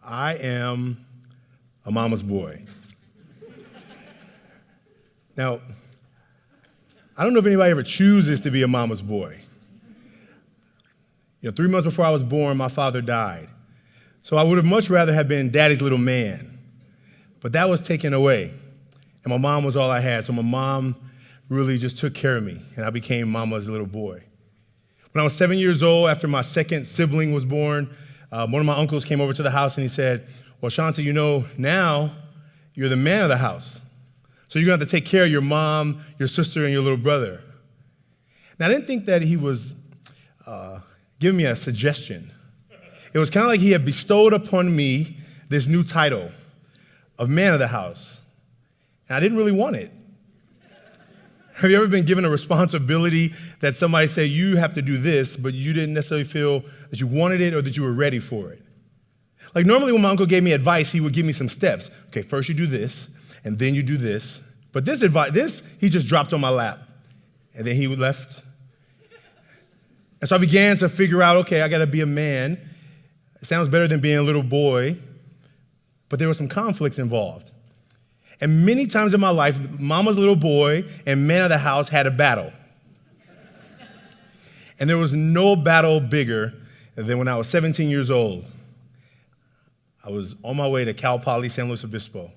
I am a mama's boy. Now, I don't know if anybody ever chooses to be a mama's boy. 3 months before I was born, my father died. So I would have much rather have been daddy's little man. But that was taken away. And my mom was all I had. So my mom really just took care of me. And I became mama's little boy. When I was 7 years old, after my second sibling was born, one of my uncles came over to the house and he said, well, Ashanti, now you're the man of the house. So you're going to have to take care of your mom, your sister, and your little brother. Now, I didn't think that he was giving me a suggestion. It was kind of like he had bestowed upon me this new title of man of the house. And I didn't really want it. Have you ever been given a responsibility that somebody said, you have to do this, but you didn't necessarily feel that you wanted it or that you were ready for it? Like normally when my uncle gave me advice, he would give me some steps. Okay, first you do this, and then you do this. But this advice, he just dropped on my lap. And then he left. And so I began to figure out, okay, I got to be a man. It sounds better than being a little boy. But there were some conflicts involved. And many times in my life, mama's little boy and man of the house had a battle. And there was no battle bigger than when I was 17 years old. I was on my way to Cal Poly San Luis Obispo.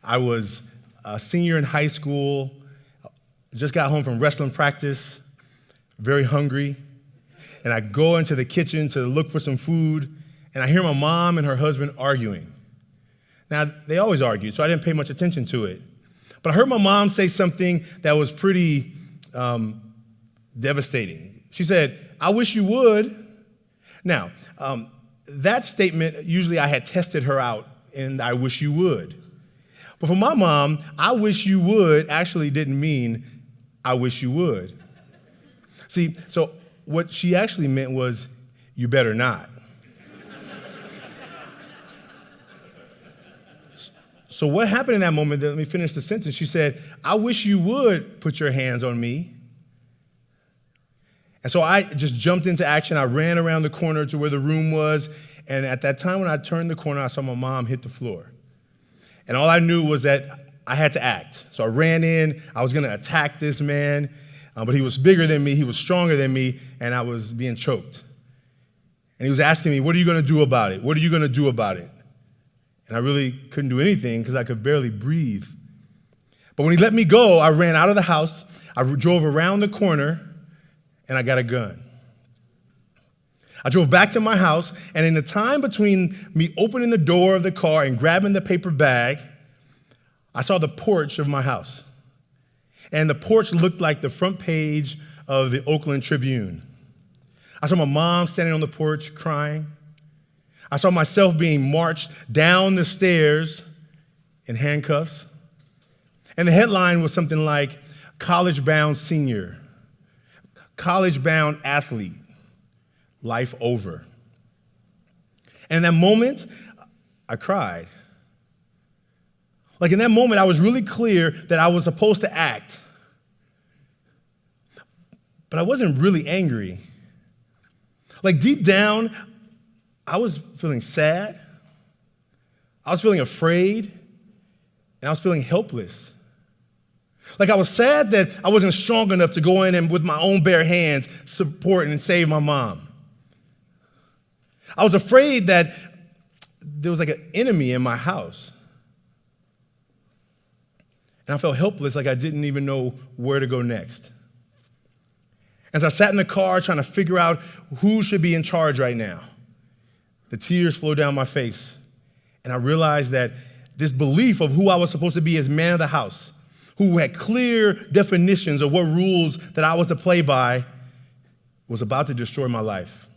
I was a senior in high school, just got home from wrestling practice, very hungry. And I go into the kitchen to look for some food, and I hear my mom and her husband arguing. Now, they always argued, so I didn't pay much attention to it. But I heard my mom say something that was pretty devastating. She said, I wish you would. Now, that statement, usually I had tested her out, and I wish you would. But for my mom, I wish you would actually didn't mean I wish you would. See, so what she actually meant was, you better not. So what happened in that moment, let me finish the sentence. She said, I wish you would put your hands on me. And so I just jumped into action. I ran around the corner to where the room was. And at that time when I turned the corner, I saw my mom hit the floor. And all I knew was that I had to act. So I ran in. I was going to attack this man. But he was bigger than me. He was stronger than me. And I was being choked. And he was asking me, what are you going to do about it? What are you going to do about it? And I really couldn't do anything because I could barely breathe. But when he let me go, I ran out of the house. I drove around the corner. And I got a gun. I drove back to my house, and in the time between me opening the door of the car and grabbing the paper bag, I saw the porch of my house. And the porch looked like the front page of the Oakland Tribune. I saw my mom standing on the porch crying. I saw myself being marched down the stairs in handcuffs. And the headline was something like, college-bound senior, college-bound athlete, life over. And in that moment, I cried. Like in that moment, I was really clear that I was supposed to act. But I wasn't really angry. Like deep down, I was feeling sad. I was feeling afraid. And I was feeling helpless. Like I was sad that I wasn't strong enough to go in and with my own bare hands support and save my mom. I was afraid that there was like an enemy in my house. And I felt helpless, like I didn't even know where to go next. As I sat in the car trying to figure out who should be in charge right now, the tears flowed down my face. And I realized that this belief of who I was supposed to be as man of the house, who had clear definitions of what rules that I was to play by, was about to destroy my life.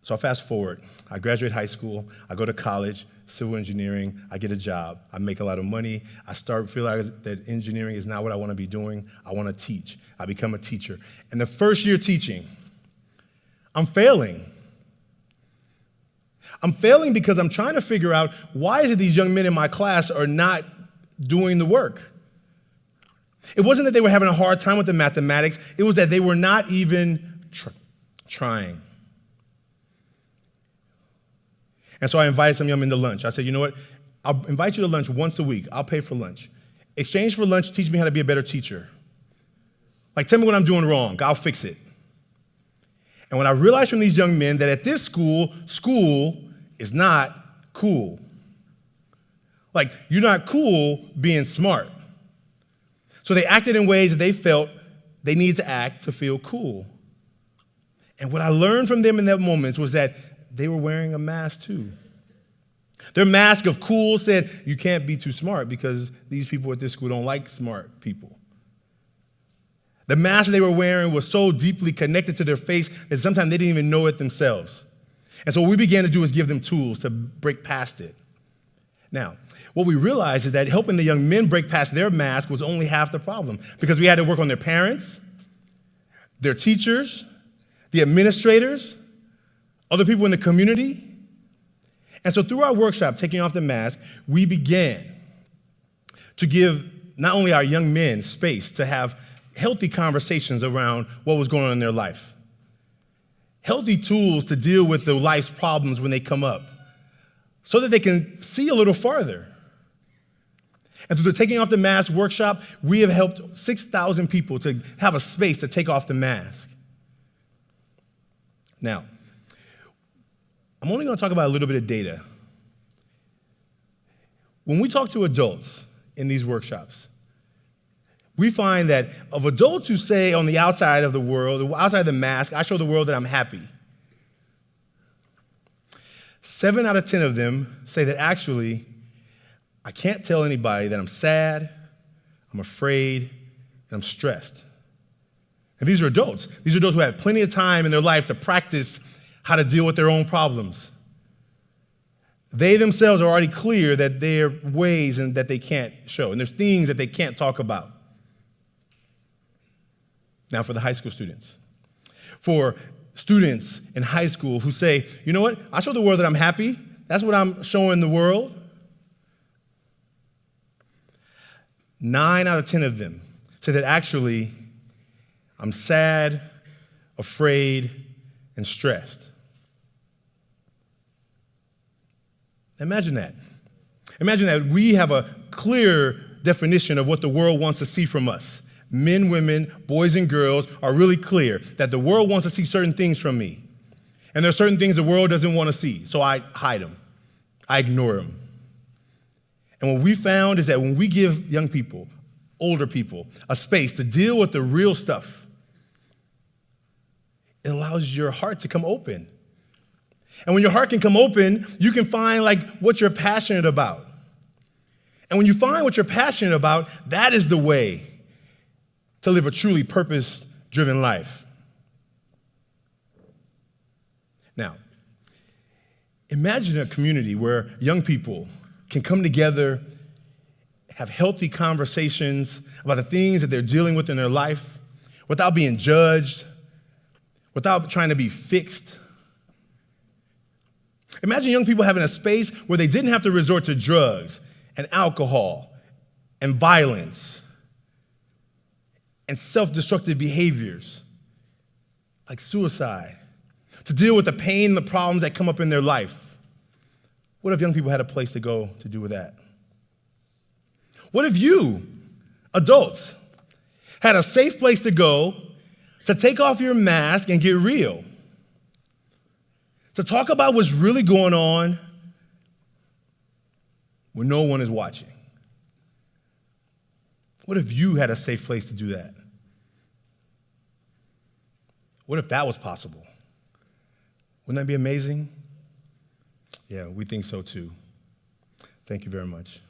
So I fast forward. I graduate high school. I go to college, civil engineering. I get a job. I make a lot of money. I start realizing that engineering is not what I want to be doing. I want to teach. I become a teacher. And the first year teaching, I'm failing. I'm failing because I'm trying to figure out why is it these young men in my class are not doing the work. It wasn't that they were having a hard time with the mathematics. It was that they were not even trying. And so I invited some young men to lunch. I said, you know what? I'll invite you to lunch once a week. I'll pay for lunch. Exchange for lunch, teach me how to be a better teacher. Like, tell me what I'm doing wrong. I'll fix it. And when I realized from these young men that at this school, school is not cool. Like, you're not cool being smart. So they acted in ways that they felt they needed to act to feel cool. And what I learned from them in that moment was that they were wearing a mask too. Their mask of cool said, you can't be too smart because these people at this school don't like smart people. The mask they were wearing was so deeply connected to their face that sometimes they didn't even know it themselves. And so what we began to do is give them tools to break past it. Now, what we realized is that helping the young men break past their mask was only half the problem, because we had to work on their parents, their teachers, the administrators, other people in the community. And so through our workshop, Taking Off the Mask, we began to give not only our young men space to have healthy conversations around what was going on in their life, healthy tools to deal with the life's problems when they come up, so that they can see a little farther. And through the Taking Off the Mask workshop, we have helped 6,000 people to have a space to take off the mask. Now, I'm only going to talk about a little bit of data. When we talk to adults in these workshops, we find that of adults who say on the outside of the world, outside of the mask, I show the world that I'm happy, 7 out of 10 of them say that actually, I can't tell anybody that I'm sad, I'm afraid, and I'm stressed. And these are adults. These are adults who have plenty of time in their life to practice how to deal with their own problems. They themselves are already clear that there are ways and that they can't show, and there's things that they can't talk about. Now, for the high school students. For students in high school who say, you know what, I show the world that I'm happy. That's what I'm showing the world. 9 out of 10 of them say that actually I'm sad, afraid, and stressed. Imagine that. Imagine that we have a clear definition of what the world wants to see from us. Men, women, boys, and girls are really clear that the world wants to see certain things from me. And there are certain things the world doesn't want to see, so I hide them. I ignore them. And what we found is that when we give young people, older people, a space to deal with the real stuff, it allows your heart to come open. And when your heart can come open, you can find like what you're passionate about. And when you find what you're passionate about, that is the way to live a truly purpose-driven life. Now, imagine a community where young people can come together, have healthy conversations about the things that they're dealing with in their life without being judged, without trying to be fixed. Imagine young people having a space where they didn't have to resort to drugs and alcohol and violence and self-destructive behaviors like suicide to deal with the pain and the problems that come up in their life. What if young people had a place to go to do with that? What if you, adults, had a safe place to go to take off your mask and get real? To talk about what's really going on when no one is watching? What if you had a safe place to do that? What if that was possible? Wouldn't that be amazing? Yeah, we think so too. Thank you very much.